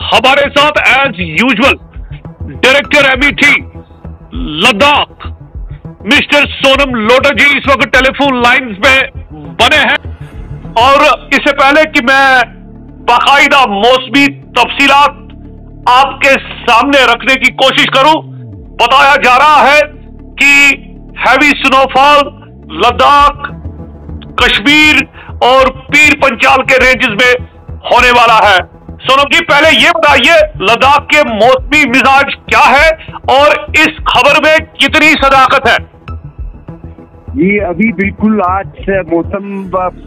हमारे साथ as usual director MET Ladakh mister Sonam Lotus ji इस वक्त टेलीफोन लाइंस में बने हैं। और इससे पहले कि मैं बाकायदा मौसमी तफसीलात आपके सामने रखने की कोशिश करूं, बताया जा रहा है कि हैवी स्नोफॉल लद्दाख, कश्मीर और पीर पंचाल के रेंजेस में होने वाला है। सोनम जी, पहले ये बताइए लद्दाख के मौसमी मिजाज क्या है और इस खबर में कितनी सदाकत है? जी अभी बिल्कुल आज मौसम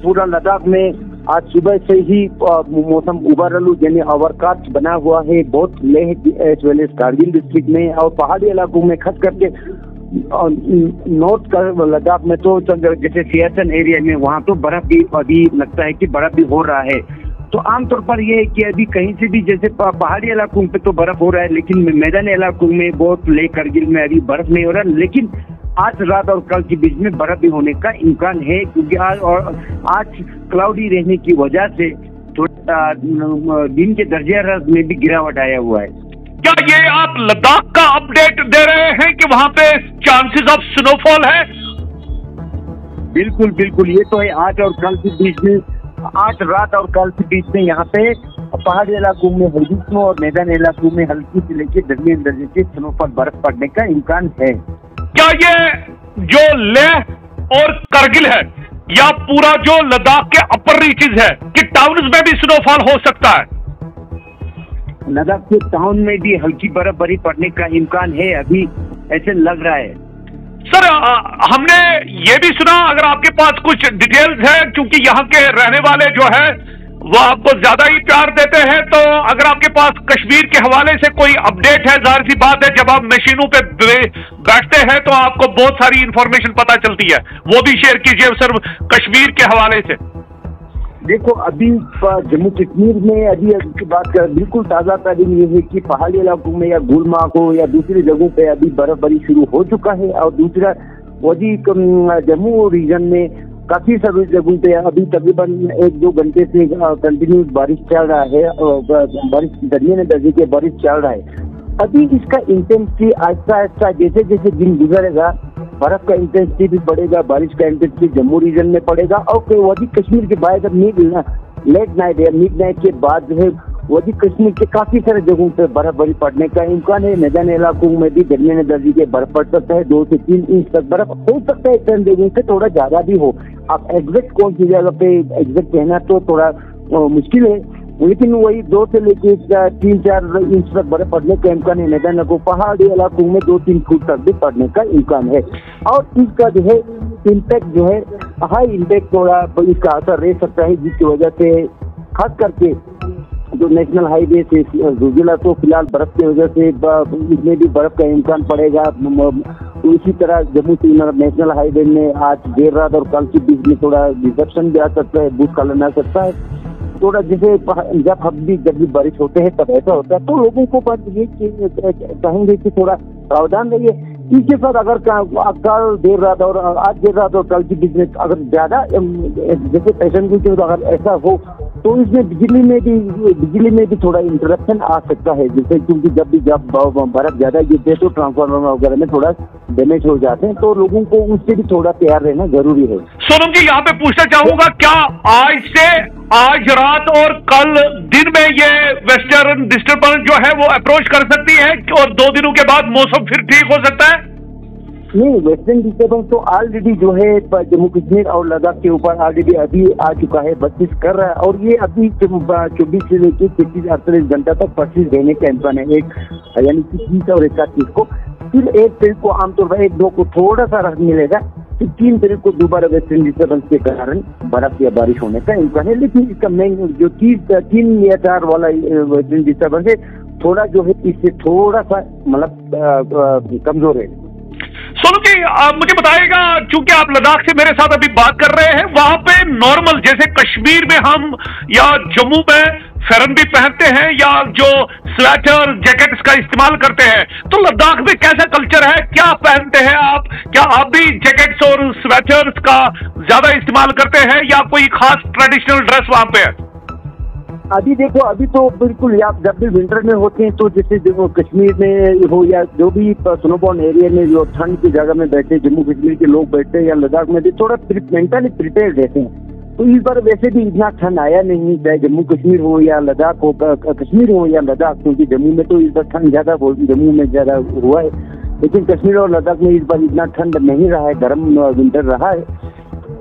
पूरा लद्दाख में आज सुबह से ही मौसम उबरलू यानी ओवरकास्ट बना हुआ है बहुत Leh as well as Kargil district में और पहाड़ी इलाकों में, खास करके नॉर्थ लद्दाख में तो जैसे सियाचिन एरिया में वहाँ तो बर्फ भी अभी लगता है कि बर्फ भी हो रहा है। तो आमतौर पर यह है कि अभी कहीं से भी जैसे पहाड़ी इलाकों पे तो बर्फ हो रहा है, लेकिन मैदानी इलाकों में बहुत लेह कारगिल में अभी बर्फ नहीं हो रहा। लेकिन आज रात और कल के बीच में बर्फ भी होने का इम्कान है, क्योंकि आज क्लाउडी रहने की वजह से थोड़ा दिन के दर्जे में भी गिरावट आया हुआ है। क्या ये आप लद्दाख का अपडेट दे रहे हैं कि वहां पे चांसेस ऑफ स्नोफॉल है? बिल्कुल बिल्कुल, ये तो है। आज और कल के बीच में, आज रात और कल के बीच में यहाँ पे पहाड़ी इलाकों में हल्की स्नो और मैदानी इलाकों में हल्की से लेकर दरमियान दर्जे के स्नो पर बर्फ पड़ने का इम्कान है। क्या ये जो लेह और करगिल है या पूरा जो लद्दाख के अपर रीचेस है कि टाउन्स में भी स्नोफॉल हो सकता है? लद्दाख के टाउन में भी हल्की बर्फबारी पड़ने का इम्कान है, अभी ऐसे लग रहा है। सर हमने ये भी सुना, अगर आपके पास कुछ डिटेल्स है, क्योंकि यहाँ के रहने वाले जो है वो आपको ज्यादा ही प्यार देते हैं, तो अगर आपके पास कश्मीर के हवाले से कोई अपडेट है, जाहिर सी बात है जब आप मशीनों पे बैठते हैं तो आपको बहुत सारी इंफॉर्मेशन पता चलती है, वो भी शेयर कीजिए सर कश्मीर के हवाले से। देखो अभी जम्मू कश्मीर में अभी की बात कर, बिल्कुल ताज़ा तारीख ये है कि पहाड़ी इलाकों में या गुलमार्ग हो या दूसरी जगहों पे अभी बर्फबारी शुरू हो चुका है। और दूसरा वही जम्मू रीजन में काफी सारी जगहों पे अभी तकरीबन 1-2 घंटे से कंटिन्यूस बारिश चल रहा है, बारिश दरमियाने दर्जे की बारिश चल रहा है। अभी इसका इंटेंसिटी आहिस्ता आहिस्ता जैसे जैसे दिन गुजरेगा बर्फ का इंटेंसिटी भी बढ़ेगा, बारिश का इंटेंसिटी जम्मू रीजन में पड़ेगा। और वही कश्मीर के बाद लेट नाइट या मिड नाइट के बाद जो है वही कश्मीर के काफी सारे जगहों पे बर्फबारी पड़ने का इम्कान है। मैदानी इलाकों में भी दरमियाने दर्जे के बर्फ पड़ सकता है, 2 से 3 इंच तक बर्फ हो सकता है, चंद जगहों से थोड़ा ज्यादा भी हो। अब एग्जैक्ट कौन सी जगह पे एग्जैक्ट कहना तो थोड़ा मुश्किल है, लेकिन वही 2 से लेके 3-4 इंच तक बर्फ पड़ने का इम्कान है। मैदान को पहाड़ी इलाकों में 2-3 फुट तक भी पड़ने का इम्कान है। और इसका जो है इम्पैक्ट जो है हाई इम्पैक्ट थोड़ा इसका असर रह सकता है, जिसकी वजह से खास करके जो नेशनल हाईवे से जोजिला तो फिलहाल बर्फ की वजह से इसमें भी बर्फ का इम्कान पड़ेगा। तो इसी तरह जम्मू श्रीनगर नेशनल हाईवे में आज देर रात और कल के बीच में थोड़ा डिस्ट्रक्शन भी आ सकता है, भूस्खलन आ सकता है। थोड़ा जैसे जब भी बारिश होते हैं तब ऐसा होता है, तो लोगों को बस ये कहेंगे कि थोड़ा सावधान रहिए। इसके साथ अगर कल देर रात और आज देर रात और कल के बीच में अगर ज्यादा जैसे पेशेंट की अगर ऐसा हो तो इसमें बिजली में भी थोड़ा इंटरप्शन आ सकता है, जैसे क्योंकि जब बर्फ ज्यादा गिरते तो ट्रांसफार्मर वगैरह में थोड़ा डैमेज हो जाते हैं, तो लोगों को उससे भी थोड़ा तैयार रहना जरूरी है। सोनम जी यहाँ पे पूछना चाहूंगा, क्या आज रात और कल दिन में ये वेस्टर्न डिस्टर्बेंस जो है वो अप्रोच कर सकती है और 2 दिनों के बाद मौसम फिर ठीक हो सकता है? नहीं, वेस्टर्न डिस्टर्बेंस तो ऑलरेडी जो है जम्मू कश्मीर और लद्दाख के ऊपर ऑलरेडी अभी आ चुका है, 32 कर रहा है। और ये अभी 24 से लेकर 36-48 घंटा तक 25 रहने का इम्कान है, यानी कि 30 और 31 को। फिर 1 तारीख को आमतौर पर 1-2 को थोड़ा सा राहत मिलेगा, फिर 3 तारीख को दोबारा वेस्टर्न डिस्टर्बेंस के कारण बर्फ या बारिश होने का इम्कान है। लेकिन इसका मेन जो 3 या 4 वाला वेस्टर्न डिस्टर्बेंस है थोड़ा जो है इससे थोड़ा सा मतलब कमजोर है। सोनम जी मुझे बताइएगा, चूंकि आप लद्दाख से मेरे साथ अभी बात कर रहे हैं, वहां पे नॉर्मल जैसे कश्मीर में हम या जम्मू में फेरन भी पहनते हैं या जो स्वेटर जैकेट्स का इस्तेमाल करते हैं, तो लद्दाख में कैसा कल्चर है, क्या पहनते हैं आप? क्या आप भी जैकेट्स और स्वेटर्स का ज्यादा इस्तेमाल करते हैं या कोई खास ट्रेडिशनल ड्रेस वहां पे है? अभी देखो, अभी तो बिल्कुल आप जब भी विंटर में होते हैं तो जैसे देखो कश्मीर में हो या जो भी स्नोबॉर्न एरिया में जो ठंड की जगह में बैठे, जम्मू कश्मीर के लोग बैठते हैं या लद्दाख में भी थोड़ा मेंटली प्रिपेयर रहते हैं। तो इस बार वैसे भी इतना ठंड आया नहीं, चाहे जम्मू कश्मीर हो या लद्दाख हो, कश्मीर हो या लद्दाख, क्योंकि जम्मू में तो इस बार ठंड ज्यादा, जम्मू में ज्यादा हुआ है, लेकिन कश्मीर और लद्दाख में इस बार इतना ठंड नहीं रहा है, गर्म विंटर रहा है।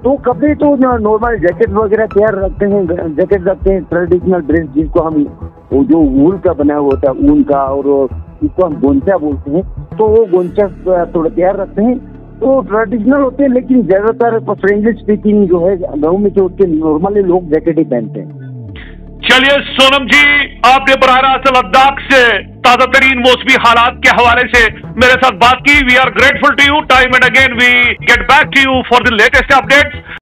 तो कपड़े तो नॉर्मल जैकेट वगैरह तैयार रखते हैं, जैकेट रखते हैं, ट्रेडिशनल ड्रेस जिसको हम वो जो वूल का बना हुआ होता है ऊन का, और इसको हम गोंचा बोलते हैं, तो वो गोंचा थोड़ा तैयार रखते हैं। तो ट्रेडिशनल होते हैं, लेकिन ज्यादातर फ्रेंडली स्पीकिंग जो है गाँव में जो उसके नॉर्मली लोग जैकेट ही पहनते हैं। चलिए सोनम जी, आपने बराह रास्त लद्दाख से ताजा तरीन मौसमी हालात के हवाले से मेरे साथ बात की। We are grateful to you. Time and again we get back to you for the latest updates.